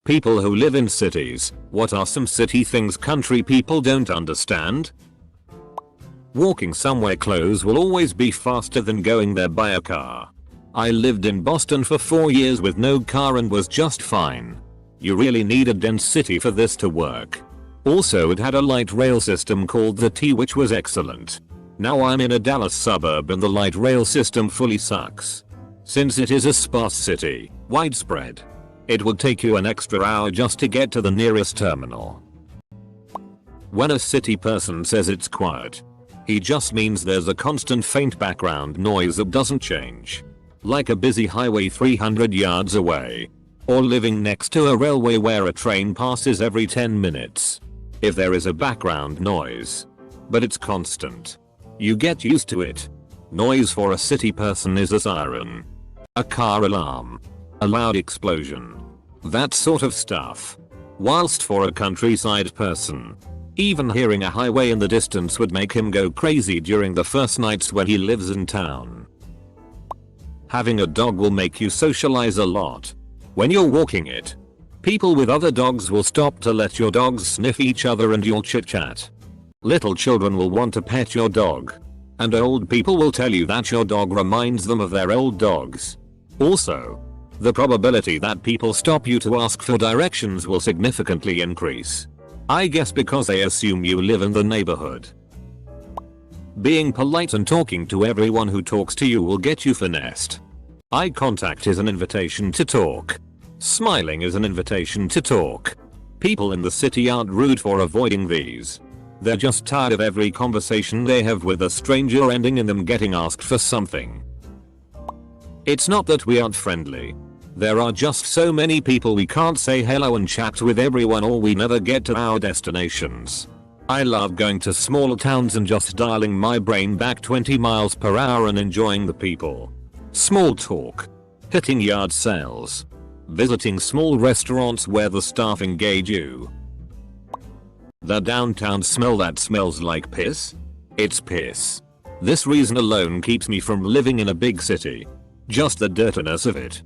People who live in cities, what are some city things country people don't understand? Walking somewhere close will always be faster than going there by a car. I lived in Boston for 4 years with no car and was just fine. You really need a dense city for this to work. Also, it had a light rail system called the T, which was excellent. Now I'm in a Dallas suburb and the light rail system fully sucks. Since it is a sparse city, widespread, it would take you an extra hour just to get to the nearest terminal. When a city person says it's quiet, he just means there's a constant faint background noise that doesn't change. Like a busy highway 300 yards away. Or living next to a railway where a train passes every 10 minutes. If there is a background noise, but it's constant, you get used to it. Noise for a city person is a siren, a car alarm, a loud explosion, that sort of stuff. Whilst for a countryside person, even hearing a highway in the distance would make him go crazy during the first nights when he lives in town. Having a dog will make you socialize a lot. When you're walking it, people with other dogs will stop to let your dogs sniff each other and you'll chit chat. Little children will want to pet your dog. And old people will tell you that your dog reminds them of their old dogs. Also, the probability that people stop you to ask for directions will significantly increase. I guess because they assume you live in the neighborhood. Being polite and talking to everyone who talks to you will get you finessed. Eye contact is an invitation to talk. Smiling is an invitation to talk. People in the city aren't rude for avoiding these. They're just tired of every conversation they have with a stranger ending in them getting asked for something. It's not that we aren't friendly. There are just so many people we can't say hello and chat with everyone, or we never get to our destinations. I love going to small towns and just dialing my brain back 20 miles per hour and enjoying the people. Small talk. Hitting yard sales. Visiting small restaurants where the staff engage you. The downtown smell that smells like piss? It's piss. This reason alone keeps me from living in a big city. Just the dirtiness of it.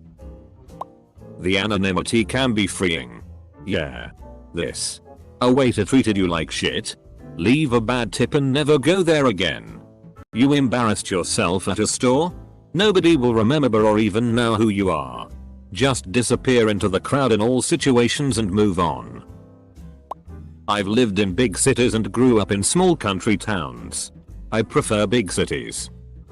The anonymity can be freeing. Yeah. This. A waiter treated you like shit? Leave a bad tip and never go there again. You embarrassed yourself at a store? Nobody will remember or even know who you are. Just disappear into the crowd in all situations and move on. I've lived in big cities and grew up in small country towns. I prefer big cities.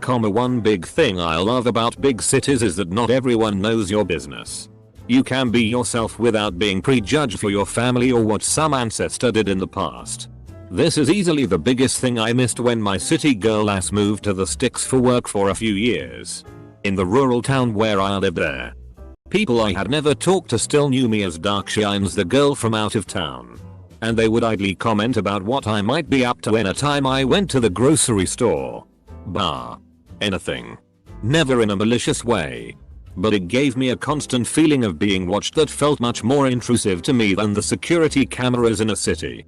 One big thing I love about big cities is that not everyone knows your business. You can be yourself without being prejudged for your family or what some ancestor did in the past. This is easily the biggest thing I missed when my city girl ass moved to the sticks for work for a few years. In the rural town where I lived there, people I had never talked to still knew me as Darkshine's the girl from out of town. And they would idly comment about what I might be up to anytime I went to the grocery store. Bar. Anything. Never in a malicious way. But it gave me a constant feeling of being watched that felt much more intrusive to me than the security cameras in a city.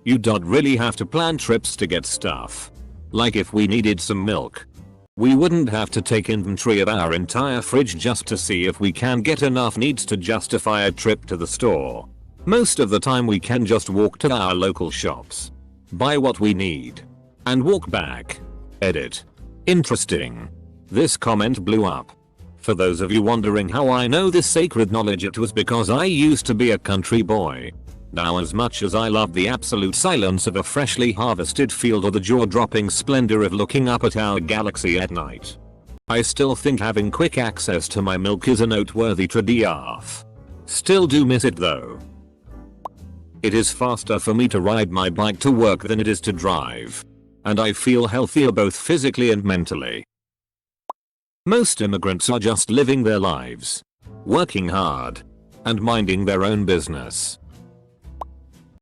You don't really have to plan trips to get stuff. Like if we needed some milk, we wouldn't have to take inventory of our entire fridge just to see if we can get enough needs to justify a trip to the store. Most of the time we can just walk to our local shops, buy what we need, and walk back. Edit. Interesting. This comment blew up. For those of you wondering how I know this sacred knowledge, it was because I used to be a country boy. Now, as much as I love the absolute silence of a freshly harvested field or the jaw-dropping splendor of looking up at our galaxy at night, I still think having quick access to my milk is a noteworthy trade-off. Still do miss it though. It is faster for me to ride my bike to work than it is to drive. And I feel healthier both physically and mentally. Most immigrants are just living their lives, working hard, and minding their own business.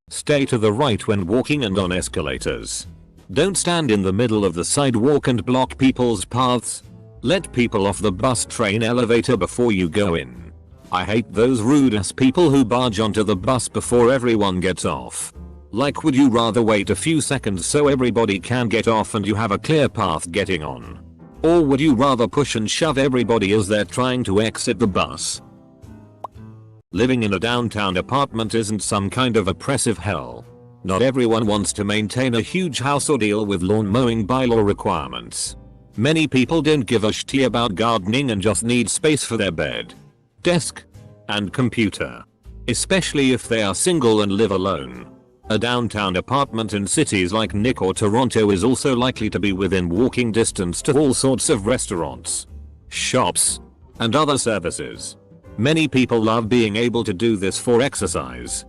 Stay to the right when walking and on escalators. Don't stand in the middle of the sidewalk and block people's paths. Let people off the bus, train, elevator before you go in. I hate those rude ass people who barge onto the bus before everyone gets off. Like, would you rather wait a few seconds so everybody can get off and you have a clear path getting on? Or would you rather push and shove everybody as they're trying to exit the bus? Living in a downtown apartment isn't some kind of oppressive hell. Not everyone wants to maintain a huge house or deal with lawn mowing bylaw requirements. Many people don't give a shit about gardening and just need space for their bed, desk, and computer. Especially if they are single and live alone. A downtown apartment in cities like Nick or Toronto is also likely to be within walking distance to all sorts of restaurants, shops, and other services. Many people love being able to do this for exercise.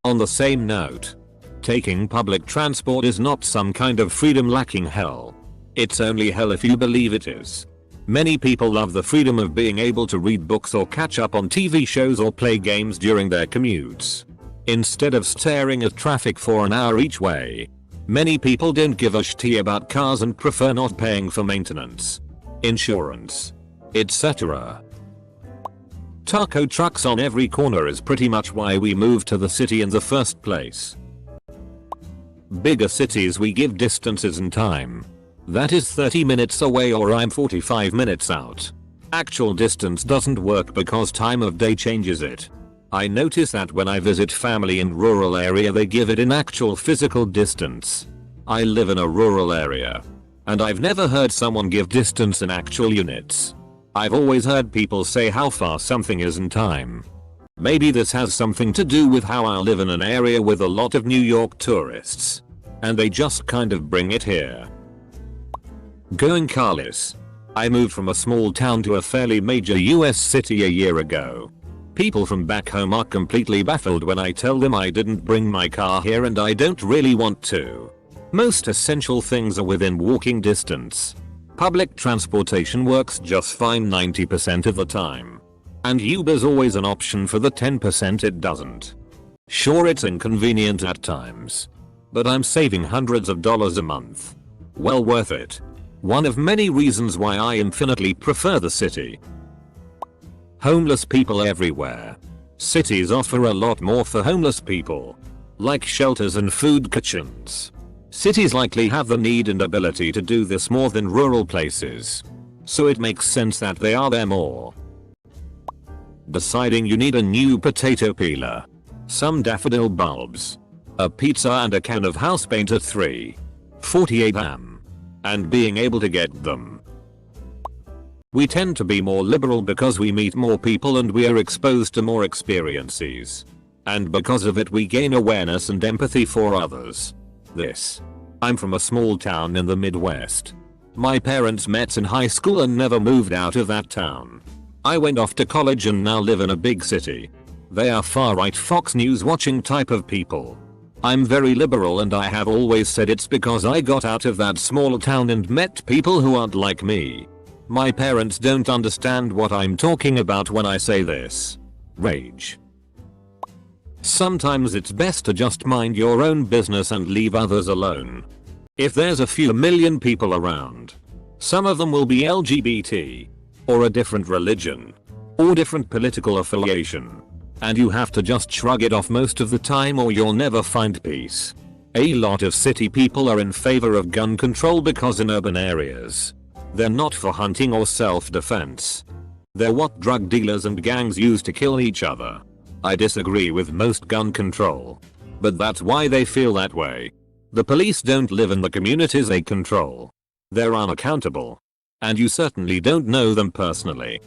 On the same note, taking public transport is not some kind of freedom lacking hell. It's only hell if you believe it is. Many people love the freedom of being able to read books or catch up on TV shows or play games during their commutes, instead of staring at traffic for an hour each way. Many people don't give a shit about cars and prefer not paying for maintenance, insurance, etc. Taco trucks on every corner is pretty much why we moved to the city in the first place. Bigger cities we give distances and time. That is 30 minutes away or I'm 45 minutes out. Actual distance doesn't work because time of day changes it. I notice that when I visit family in rural area they give it in actual physical distance. I live in a rural area, and I've never heard someone give distance in actual units. I've always heard people say how far something is in time. Maybe this has something to do with how I live in an area with a lot of New York tourists, and they just kind of bring it here. Going carless. I moved from a small town to a fairly major US city a year ago. People from back home are completely baffled when I tell them I didn't bring my car here and I don't really want to. Most essential things are within walking distance. Public transportation works just fine 90% of the time. And Uber's always an option for the 10% it doesn't. Sure, it's inconvenient at times, but I'm saving hundreds of dollars a month. Well worth it. One of many reasons why I infinitely prefer the city. Homeless people everywhere. Cities offer a lot more for homeless people, like shelters and food kitchens. Cities likely have the need and ability to do this more than rural places, so it makes sense that they are there more. Deciding you need a new potato peeler, some daffodil bulbs, a pizza and a can of house paint at 3.48 am. And being able to get them. We tend to be more liberal because we meet more people and we are exposed to more experiences. And because of it we gain awareness and empathy for others. I'm from a small town in the Midwest. My parents met in high school and never moved out of that town. I went off to college and now live in a big city. They are far-right Fox News watching type of people. I'm very liberal and I have always said it's because I got out of that small town and met people who aren't like me. My parents don't understand what I'm talking about when I say this. Rage. Sometimes it's best to just mind your own business and leave others alone. If there's a few million people around, some of them will be LGBT, or a different religion, or different political affiliation. And you have to just shrug it off most of the time or you'll never find peace. A lot of city people are in favor of gun control because in urban areas, they're not for hunting or self-defense. They're what drug dealers and gangs use to kill each other. I disagree with most gun control, but that's why they feel that way. The police don't live in the communities they control. They're unaccountable. And you certainly don't know them personally.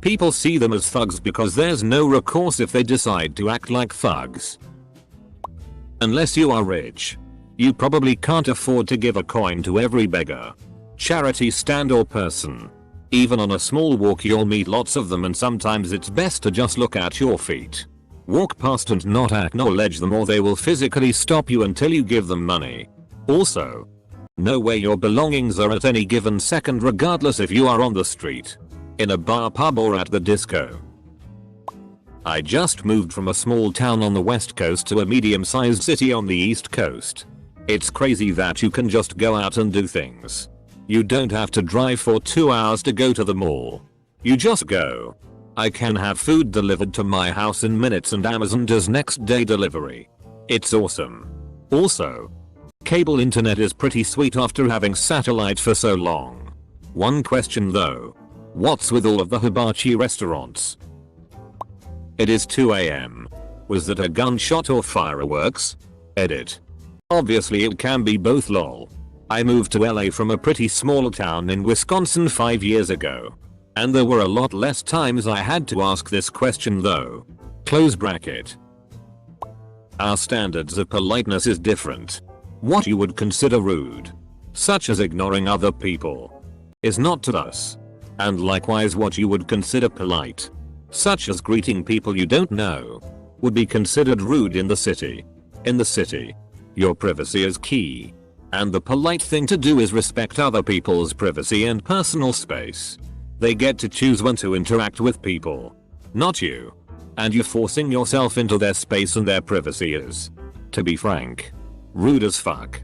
People see them as thugs because there's no recourse if they decide to act like thugs. Unless you are rich, you probably can't afford to give a coin to every beggar, charity stand or person. Even on a small walk you'll meet lots of them and sometimes it's best to just look at your feet. Walk past and not acknowledge them or they will physically stop you until you give them money. Also, know where your belongings are at any given second regardless if you are on the street, in a bar, pub or at the disco. I just moved from a small town on the west coast to a medium-sized city on the east coast. It's crazy that you can just go out and do things. You don't have to drive for 2 hours to go to the mall. You just go. I can have food delivered to my house in minutes and Amazon does next day delivery. It's awesome. Also, cable internet is pretty sweet after having satellite for so long. One question though. What's with all of the hibachi restaurants? It is 2 AM. Was that a gunshot or fireworks? Edit. Obviously it can be both lol. I moved to LA from a pretty small town in Wisconsin 5 years ago. And there were a lot less times I had to ask this question though. Close bracket. Our standards of politeness is different. What you would consider rude, such as ignoring other people, is not to us. And likewise what you would consider polite, such as greeting people you don't know, would be considered rude in the city. In the city, your privacy is key. And the polite thing to do is respect other people's privacy and personal space. They get to choose when to interact with people, not you. And you forcing yourself into their space and their privacy is, to be frank, rude as fuck.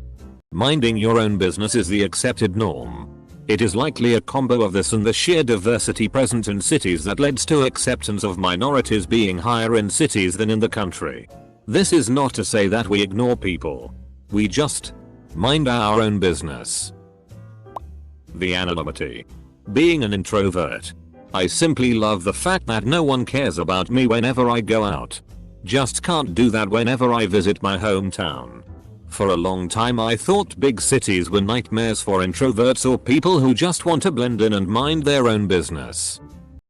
Minding your own business is the accepted norm. It is likely a combo of this and the sheer diversity present in cities that leads to acceptance of minorities being higher in cities than in the country. This is not to say that we ignore people. We just mind our own business. The anonymity. Being an introvert, I simply love the fact that no one cares about me whenever I go out. Just can't do that whenever I visit my hometown. For a long time I thought big cities were nightmares for introverts or people who just want to blend in and mind their own business.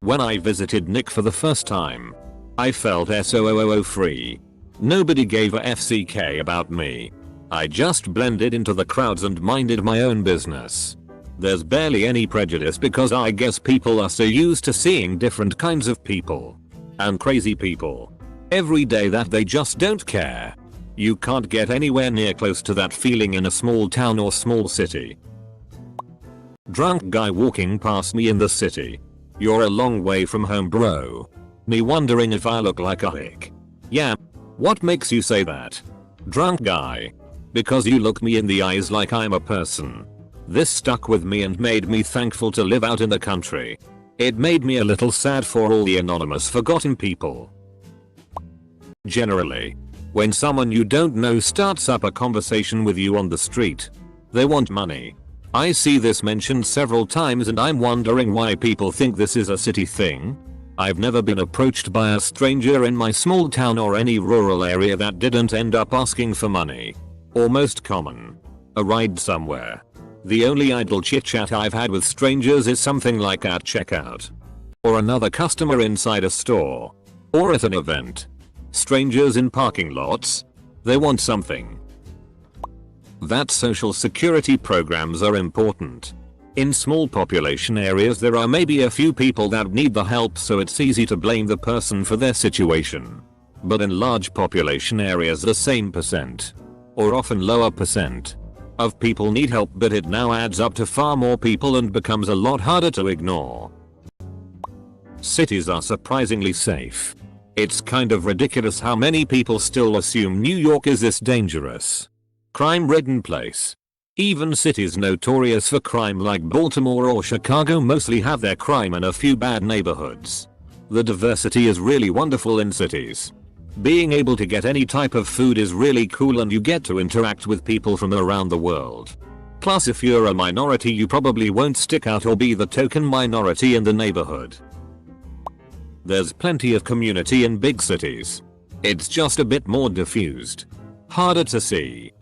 When I visited Nick for the first time, I felt SOOO free. Nobody gave a FCK about me. I just blended into the crowds and minded my own business. There's barely any prejudice because I guess people are so used to seeing different kinds of people and crazy people every day that they just don't care. You can't get anywhere near close to that feeling in a small town or small city. Drunk guy walking past me in the city. You're a long way from home bro. Me wondering if I look like a hick. Yeah. What makes you say that? Drunk guy. Because you look me in the eyes like I'm a person. This stuck with me and made me thankful to live out in the country. It made me a little sad for all the anonymous forgotten people. Generally, when someone you don't know starts up a conversation with you on the street, they want money. I see this mentioned several times and I'm wondering why people think this is a city thing. I've never been approached by a stranger in my small town or any rural area that didn't end up asking for money. Or most common, a ride somewhere. The only idle chit chat I've had with strangers is something like at checkout. Or another customer inside a store. Or at an event. Strangers in parking lots. They want something. That social security programs are important. In small population areas there are maybe a few people that need the help, so it's easy to blame the person for their situation. But in large population areas the same percent, or often lower percent, of people need help, but it now adds up to far more people and becomes a lot harder to ignore. Cities are surprisingly safe. It's kind of ridiculous how many people still assume New York is this dangerous, crime-ridden place. Even cities notorious for crime like Baltimore or Chicago mostly have their crime and a few bad neighborhoods. The diversity is really wonderful in cities. Being able to get any type of food is really cool and you get to interact with people from around the world. Plus if you're a minority you probably won't stick out or be the token minority in the neighborhood. There's plenty of community in big cities. It's just a bit more diffused. Harder to see.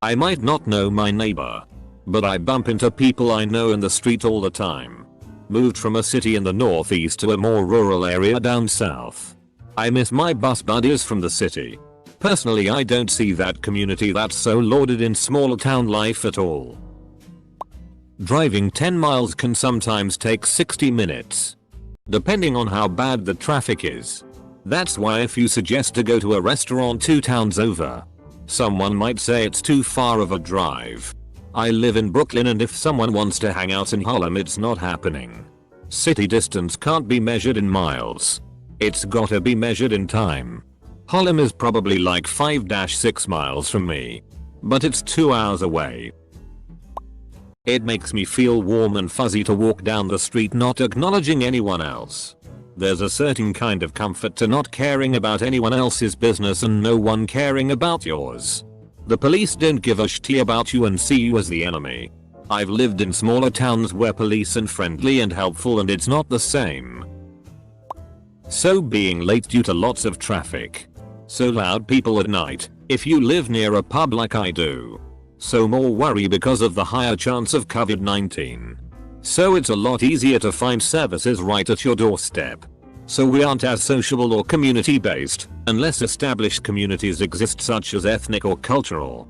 I might not know my neighbor, but I bump into people I know in the street all the time. Moved from a city in the northeast to a more rural area down south. I miss my bus buddies from the city. Personally I don't see that community that's so lauded in small town life at all. Driving 10 miles can sometimes take 60 minutes. Depending on how bad the traffic is. That's why if you suggest to go to a restaurant 2 towns over, someone might say it's too far of a drive. I live in Brooklyn and if someone wants to hang out in Harlem it's not happening. City distance can't be measured in miles. It's gotta be measured in time. Harlem is probably like 5-6 miles from me. But it's 2 hours away. It makes me feel warm and fuzzy to walk down the street not acknowledging anyone else. There's a certain kind of comfort to not caring about anyone else's business and no one caring about yours. The police don't give a shit about you and see you as the enemy. I've lived in smaller towns where police are friendly and helpful and it's not the same. So being late due to lots of traffic. So loud people at night, if you live near a pub like I do. So more worry because of the higher chance of COVID-19. So it's a lot easier to find services right at your doorstep. So we aren't as sociable or community based, unless established communities exist such as ethnic or cultural.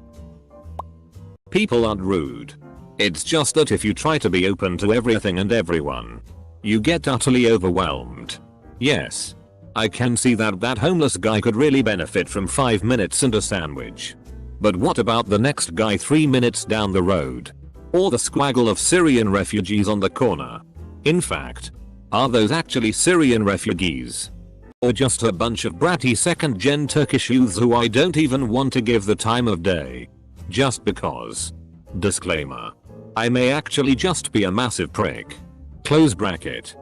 People aren't rude. It's just that if you try to be open to everything and everyone, you get utterly overwhelmed. Yes. I can see that homeless guy could really benefit from 5 minutes and a sandwich. But what about the next guy 3 minutes down the road? Or the squaggle of Syrian refugees on the corner? In fact, are those actually Syrian refugees? Or just a bunch of bratty second-gen Turkish youths who I don't even want to give the time of day? Just because. Disclaimer. I may actually just be a massive prick. Close bracket.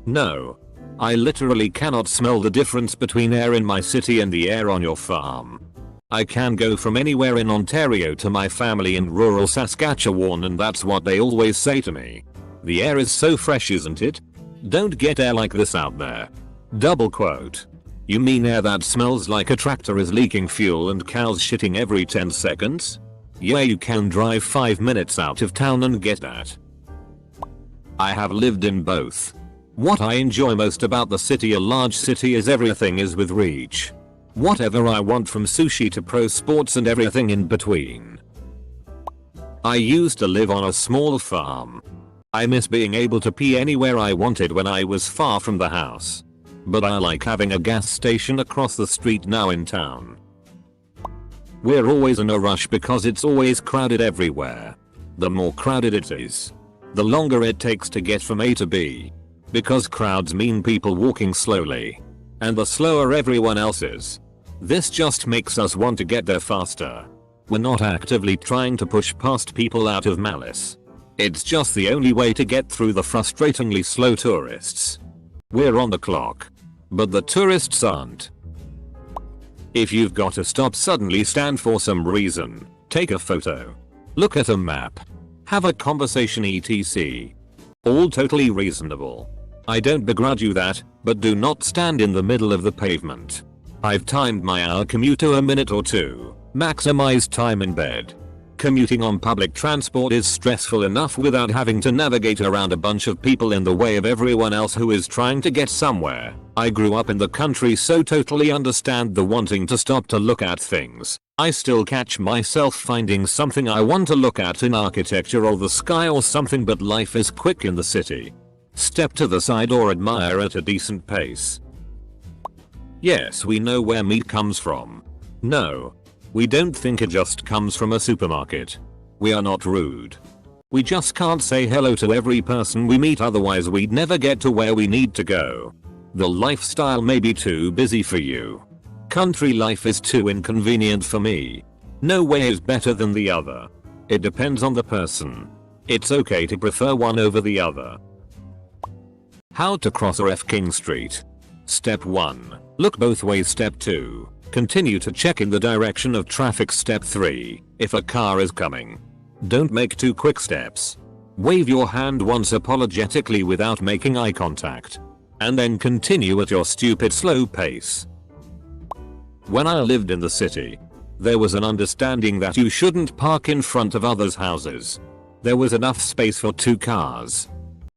No. I literally cannot smell the difference between air in my city and the air on your farm. I can go from anywhere in Ontario to my family in rural Saskatchewan and that's what they always say to me. The air is so fresh, isn't it? Don't get air like this out there. Double quote. You mean air that smells like a tractor is leaking fuel and cows shitting every 10 seconds? Yeah, you can drive 5 minutes out of town and get that. I have lived in both. What I enjoy most about the city, a large city, is everything is with reach. Whatever I want, from sushi to pro sports and everything in between. I used to live on a small farm. I miss being able to pee anywhere I wanted when I was far from the house. But I like having a gas station across the street now in town. We're always in a rush because it's always crowded everywhere. The more crowded it is, the longer it takes to get from A to B. Because crowds mean people walking slowly. And the slower everyone else is, this just makes us want to get there faster. We're not actively trying to push past people out of malice. It's just the only way to get through the frustratingly slow tourists. We're on the clock. But the tourists aren't. If you've got to stop, suddenly stand for some reason, take a photo. Look at a map. Have a conversation, etc. All totally reasonable. I don't begrudge you that, but do not stand in the middle of the pavement. I've timed my hour commute to a minute or two. Maximize time in bed. Commuting on public transport is stressful enough without having to navigate around a bunch of people in the way of everyone else who is trying to get somewhere. I grew up in the country, so totally understand the wanting to stop to look at things. I still catch myself finding something I want to look at in architecture or the sky or something, but life is quick in the city. Step to the side or admire at a decent pace. Yes, we know where meat comes from. No. We don't think it just comes from a supermarket. We are not rude. We just can't say hello to every person we meet, otherwise we'd never get to where we need to go. The lifestyle may be too busy for you. Country life is too inconvenient for me. No way is better than the other. It depends on the person. It's okay to prefer one over the other. How to cross RF King Street. Step 1. Look both ways. Step 2. Continue to check in the direction of traffic. Step 3. If a car is coming, don't make 2 quick steps. Wave your hand once apologetically without making eye contact. And then continue at your stupid slow pace. When I lived in the city, there was an understanding that you shouldn't park in front of others' houses. There was enough space for 2 cars.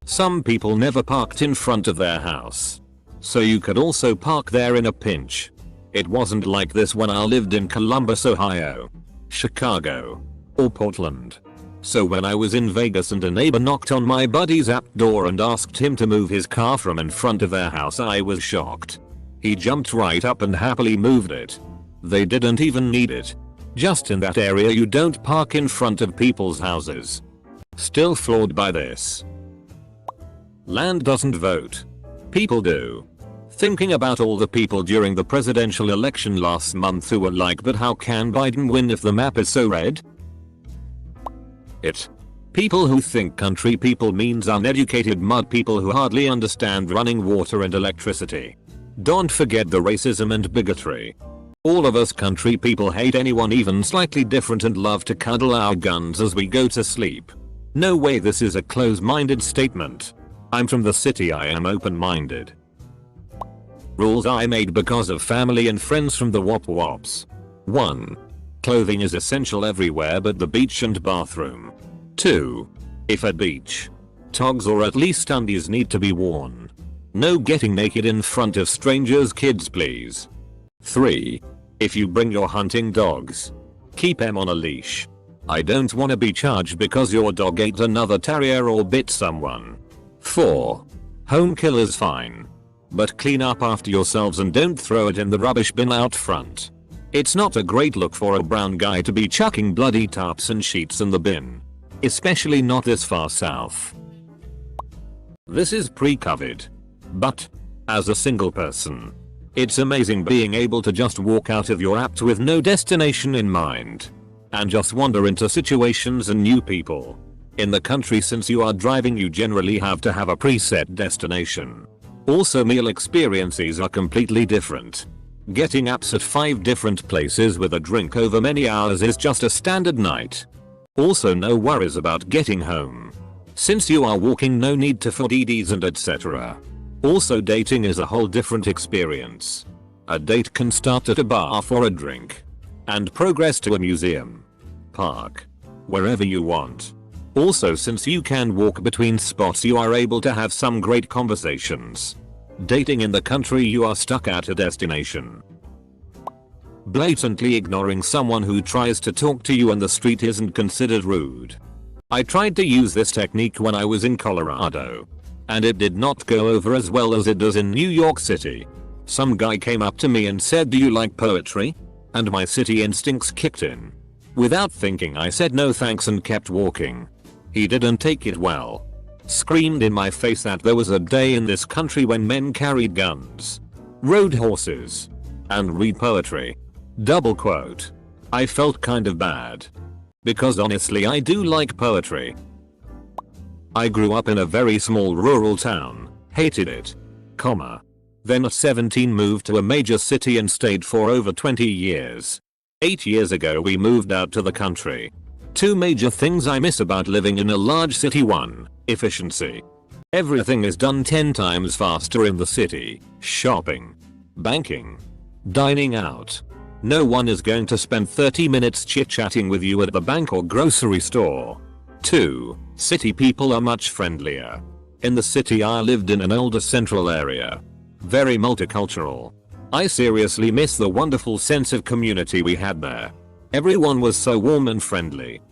Some people never parked in front of their house. So you could also park there in a pinch. It wasn't like this when I lived in Columbus, Ohio, Chicago, or Portland. So when I was in Vegas and a neighbor knocked on my buddy's app door and asked him to move his car from in front of their house, I was shocked. He jumped right up and happily moved it. They didn't even need it. Just in that area you don't park in front of people's houses. Still floored by this. Land doesn't vote. People do. Thinking about all the people during the presidential election last month who were like, but how can Biden win if the map is so red? People who think country people means uneducated mud people who hardly understand running water and electricity. Don't forget the racism and bigotry. All of us country people hate anyone even slightly different and love to cuddle our guns as we go to sleep. No way this is a close-minded statement. I'm from the city, I am open-minded. Rules I made because of family and friends from the Wop Wops. 1. Clothing is essential everywhere but the beach and bathroom. 2. If at beach, togs or at least undies need to be worn. No getting naked in front of strangers' kids please. 3. If you bring your hunting dogs, keep them on a leash. I don't wanna be charged because your dog ate another terrier or bit someone. 4. Home kill is fine, but clean up after yourselves and don't throw it in the rubbish bin out front. It's not a great look for a brown guy to be chucking bloody tarps and sheets in the bin. Especially not this far south. This is pre-COVID. But, as a single person, it's amazing being able to just walk out of your app with no destination in mind. And just wander into situations and new people. In the country since you are driving you generally have to have a preset destination. Also meal experiences are completely different. Getting apps at 5 different places with a drink over many hours is just a standard night. Also no worries about getting home. Since you are walking no need to food EDs and etc. Also dating is a whole different experience. A date can start at a bar for a drink. And progress to a museum, park, wherever you want. Also since you can walk between spots you are able to have some great conversations. Dating in the country you are stuck at a destination. Blatantly ignoring someone who tries to talk to you on the street isn't considered rude. I tried to use this technique when I was in Colorado. And it did not go over as well as it does in New York City. Some guy came up to me and said, "Do you like poetry?" And my city instincts kicked in. Without thinking I said no thanks and kept walking. He didn't take it well. Screamed in my face that there was a day in this country when men carried guns, rode horses, and read poetry. Double quote. I felt kind of bad. Because honestly I do like poetry. I grew up in a very small rural town, hated it, then at 17 moved to a major city and stayed for over 20 years. 8 years ago we moved out to the country. 2 major things I miss about living in a large city. 1. Efficiency. Everything is done 10 times faster in the city. Shopping, banking, dining out. No one is going to spend 30 minutes chit-chatting with you at the bank or grocery store. 2. City people are much friendlier. In the city I lived in an older central area. Very multicultural. I seriously miss the wonderful sense of community we had there. Everyone was so warm and friendly.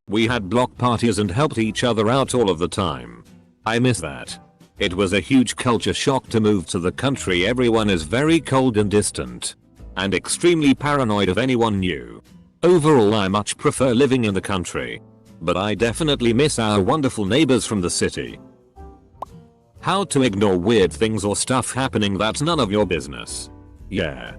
We had block parties and helped each other out all of the time. I miss that. It was a huge culture shock to move to the country. Everyone is very cold and distant. And extremely paranoid of anyone new. Overall I much prefer living in the country. But I definitely miss our wonderful neighbors from the city. How to ignore weird things or stuff happening that's none of your business. Yeah.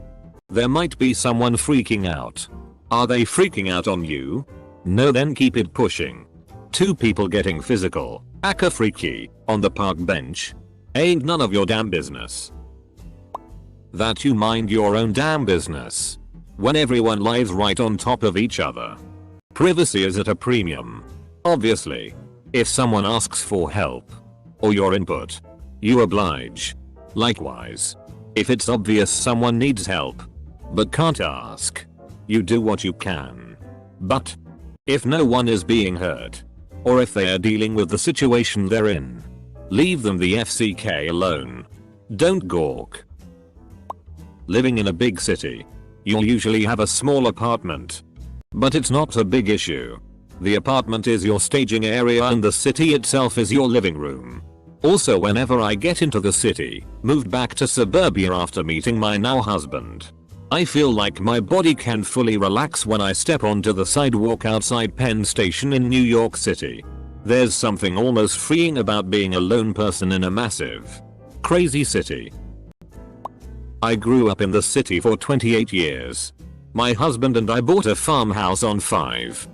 There might be someone freaking out. Are they freaking out on you? No, then keep it pushing. 2 people getting physical, aka freaky, on the park bench. Ain't none of your damn business. That you mind your own damn business. When everyone lies right on top of each other. Privacy is at a premium. Obviously. If someone asks for help, or your input, you oblige. Likewise. If it's obvious someone needs help, but can't ask, you do what you can. But, if no one is being hurt, or if they are dealing with the situation they're in, leave them the FCK alone. Don't gawk. Living in a big city, you'll usually have a small apartment. But it's not a big issue. The apartment is your staging area and the city itself is your living room. Also, whenever I get into the city, moved back to suburbia after meeting my now husband, I feel like my body can fully relax when I step onto the sidewalk outside Penn Station in New York City. There's something almost freeing about being a lone person in a massive, crazy city. I grew up in the city for 28 years. My husband and I bought a farmhouse on 5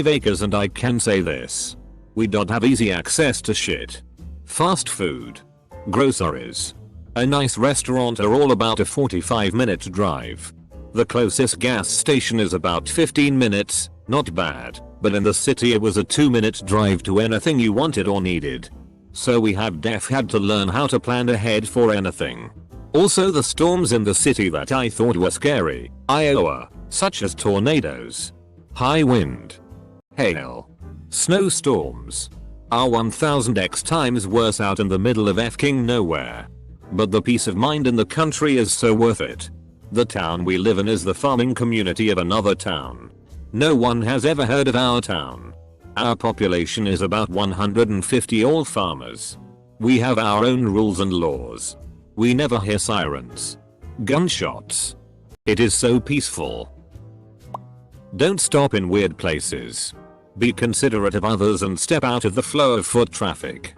acres and I can say this. We don't have easy access to shit. Fast food, groceries, a nice restaurant are all about a 45-minute drive. The closest gas station is about 15 minutes, not bad, but in the city it was a 2-minute drive to anything you wanted or needed. So we have had to learn how to plan ahead for anything. Also the storms in the city that I thought were scary, Iowa, such as tornadoes, high wind, hail, snowstorms, are 1000x times worse out in the middle of fking nowhere. But the peace of mind in the country is so worth it. The town we live in is the farming community of another town. No one has ever heard of our town. Our population is about 150 all farmers. We have our own rules and laws. We never hear sirens, gunshots. It is so peaceful. Don't stop in weird places. Be considerate of others and step out of the flow of foot traffic.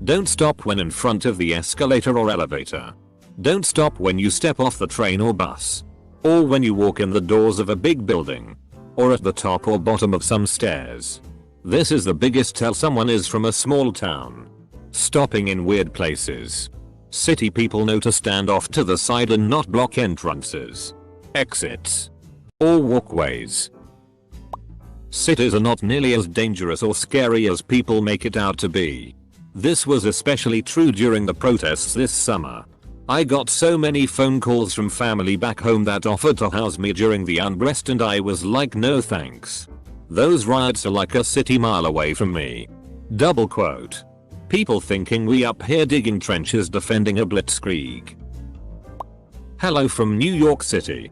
Don't stop when in front of the escalator or elevator. Don't stop when you step off the train or bus. Or when you walk in the doors of a big building. Or at the top or bottom of some stairs. This is the biggest tell someone is from a small town. Stopping in weird places. City people know to stand off to the side and not block entrances, exits, or walkways. Cities are not nearly as dangerous or scary as people make it out to be. This was especially true during the protests this summer. I got so many phone calls from family back home that offered to house me during the unrest and I was like, no thanks. Those riots are like a city mile away from me. Double quote. People thinking we up here digging trenches defending a blitzkrieg. Hello from New York City.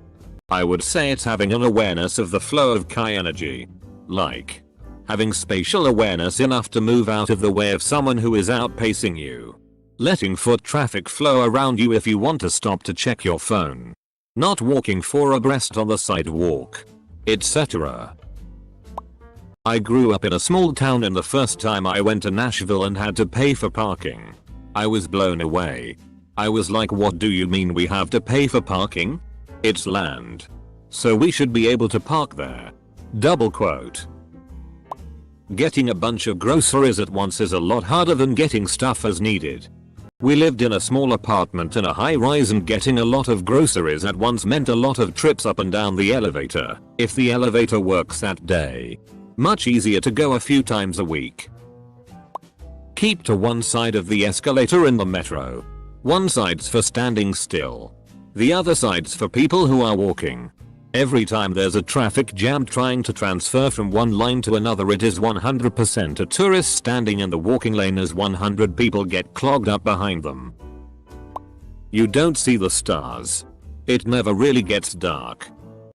I would say it's having an awareness of the flow of chi energy. Like having spatial awareness enough to move out of the way of someone who is outpacing you. Letting foot traffic flow around you if you want to stop to check your phone. Not walking four abreast on the sidewalk. Etc. I grew up in a small town and the first time I went to Nashville and had to pay for parking. I was blown away. I was like, what do you mean we have to pay for parking? It's land. So we should be able to park there. Double quote. Getting a bunch of groceries at once is a lot harder than getting stuff as needed. We lived in a small apartment in a high rise and getting a lot of groceries at once meant a lot of trips up and down the elevator, if the elevator works that day. Much easier to go a few times a week. Keep to one side of the escalator in the metro. One side's for standing still. The other side's for people who are walking. Every time there's a traffic jam trying to transfer from one line to another, it is 100% a tourist standing in the walking lane as 100 people get clogged up behind them. You don't see the stars. It never really gets dark.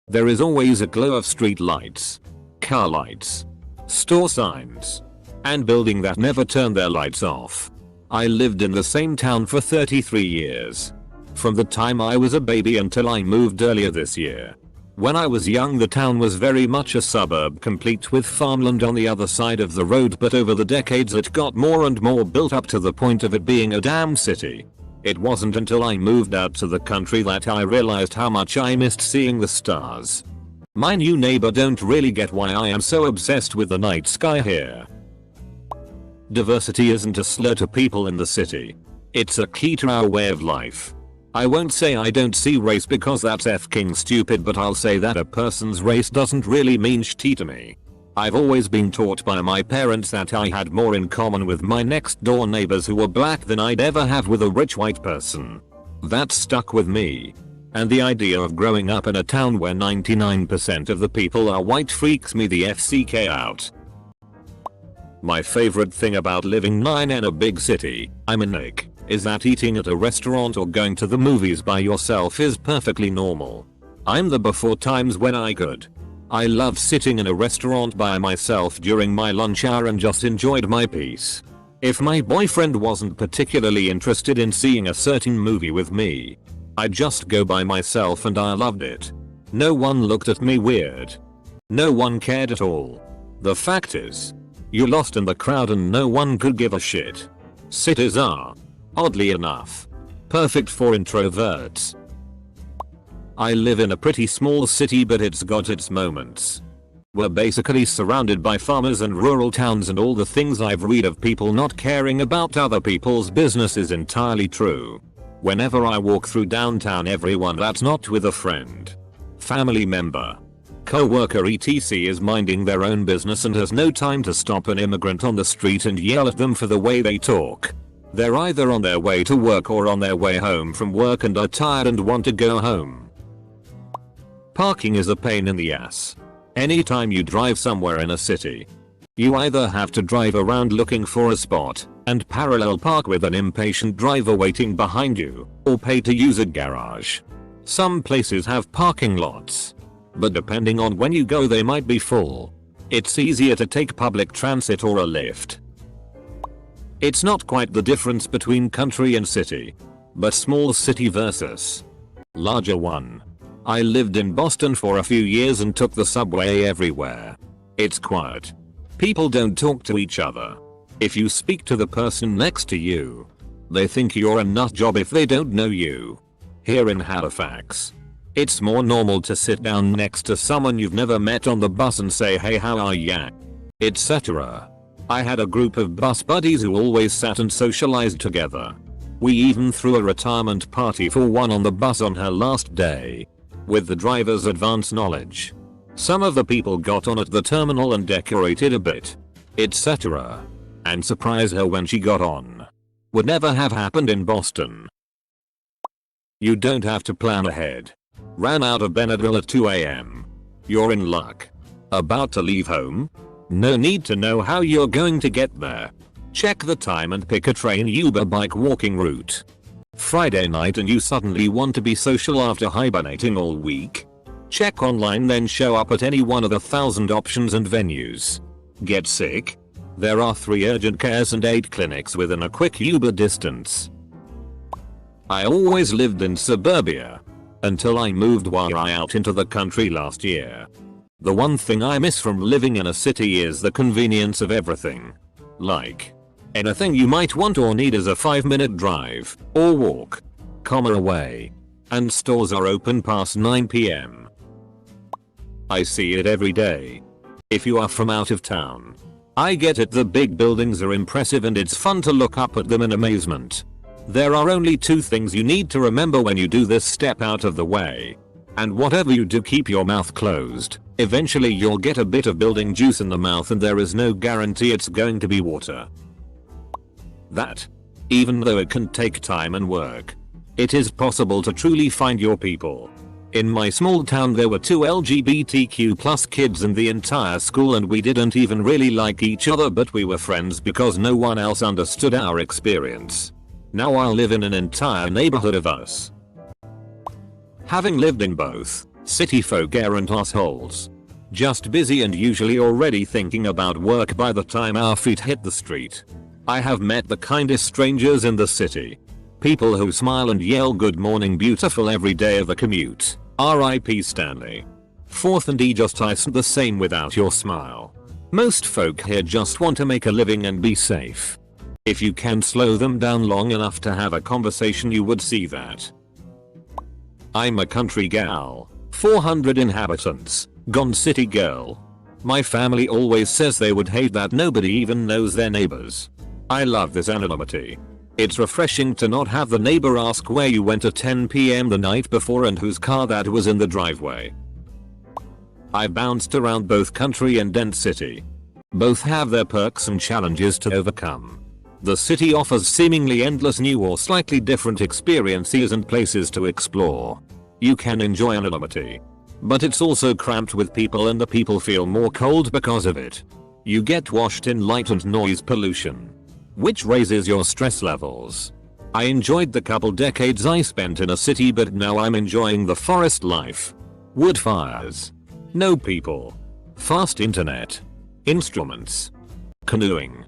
There is always a glow of street lights, car lights, store signs, and buildings that never turn their lights off. I lived in the same town for 33 years. From the time I was a baby until I moved earlier this year. When I was young, the town was very much a suburb complete with farmland on the other side of the road, but over the decades it got more and more built up to the point of it being a damn city. It wasn't until I moved out to the country that I realized how much I missed seeing the stars. My new neighbor don't really get why I am so obsessed with the night sky here. Diversity isn't a slur to people in the city. It's a key to our way of life. I won't say I don't see race because that's fking stupid, but I'll say that a person's race doesn't really mean shit to me. I've always been taught by my parents that I had more in common with my next door neighbors who were black than I'd ever have with a rich white person. That stuck with me. And the idea of growing up in a town where 99% of the people are white freaks me the FCK out. My favorite thing about living in a big city, I'm a Nick, is that eating at a restaurant or going to the movies by yourself is perfectly normal. I'm the before times when I could. I love sitting in a restaurant by myself during my lunch hour and just enjoyed my peace. If my boyfriend wasn't particularly interested in seeing a certain movie with me, I'd just go by myself and I loved it. No one looked at me weird. No one cared at all. The fact is, you're lost in the crowd and no one could give a shit. Cities are, oddly enough, perfect for introverts. I live in a pretty small city, but it's got its moments. We're basically surrounded by farmers and rural towns, and all the things I've read of people not caring about other people's business is entirely true. Whenever I walk through downtown, everyone that's not with a friend, family member, co-worker etc. is minding their own business and has no time to stop an immigrant on the street and yell at them for the way they talk. They're either on their way to work or on their way home from work and are tired and want to go home. Parking is a pain in the ass. Anytime you drive somewhere in a city, you either have to drive around looking for a spot and parallel park with an impatient driver waiting behind you, or pay to use a garage. Some places have parking lots, but depending on when you go they might be full. It's easier to take public transit or a lift. It's not quite the difference between country and city, but small city versus larger one. I lived in Boston for a few years and took the subway everywhere. It's quiet. People don't talk to each other. If you speak to the person next to you, they think you're a nut job if they don't know you. Here in Halifax, it's more normal to sit down next to someone you've never met on the bus and say hey how are ya, etc. I had a group of bus buddies who always sat and socialized together. We even threw a retirement party for one on the bus on her last day, with the driver's advance knowledge. Some of the people got on at the terminal and decorated a bit, etc. and surprised her when she got on. Would never have happened in Boston. You don't have to plan ahead. Ran out of Benadryl at 2 AM. You're in luck. About to leave home? No need to know how you're going to get there. Check the time and pick a train, Uber, bike, walking route. Friday night and you suddenly want to be social after hibernating all week? Check online, then show up at any one of 1,000 options and venues. Get sick? There are 3 urgent cares and 8 clinics within a quick Uber distance. I always lived in suburbia until I moved way out into the country last year. The one thing I miss from living in a city is the convenience of everything. Like, anything you might want or need is a 5-minute drive or walk, away. And stores are open past 9 PM. I see it every day. If you are from out of town, I get it, the big buildings are impressive and it's fun to look up at them in amazement. There are only 2 things you need to remember when you do this: step out of the way, and whatever you do, keep your mouth closed. Eventually you'll get a bit of building juice in the mouth and there is no guarantee it's going to be water. That, even though it can take time and work, it is possible to truly find your people. In my small town there were 2 LGBTQ+ kids in the entire school and we didn't even really like each other, but we were friends because no one else understood our experience. Now I live in an entire neighborhood of us. Having lived in both, city folk aren't assholes. Just busy and usually already thinking about work by the time our feet hit the street. I have met the kindest strangers in the city. People who smile and yell good morning beautiful every day of the commute. RIP Stanley. 4th and E just isn't the same without your smile. Most folk here just want to make a living and be safe. If you can slow them down long enough to have a conversation, you would see that. I'm a country gal. 400 inhabitants. Gone city girl. My family always says they would hate that nobody even knows their neighbors. I love this anonymity. It's refreshing to not have the neighbor ask where you went at 10 PM the night before and whose car that was in the driveway. I bounced around both country and dense city. Both have their perks and challenges to overcome. The city offers seemingly endless new or slightly different experiences and places to explore. You can enjoy anonymity, but it's also cramped with people and the people feel more cold because of it. You get washed in light and noise pollution, which raises your stress levels. I enjoyed the couple decades I spent in a city, but now I'm enjoying the forest life. Wood fires, no people, fast internet, instruments, canoeing,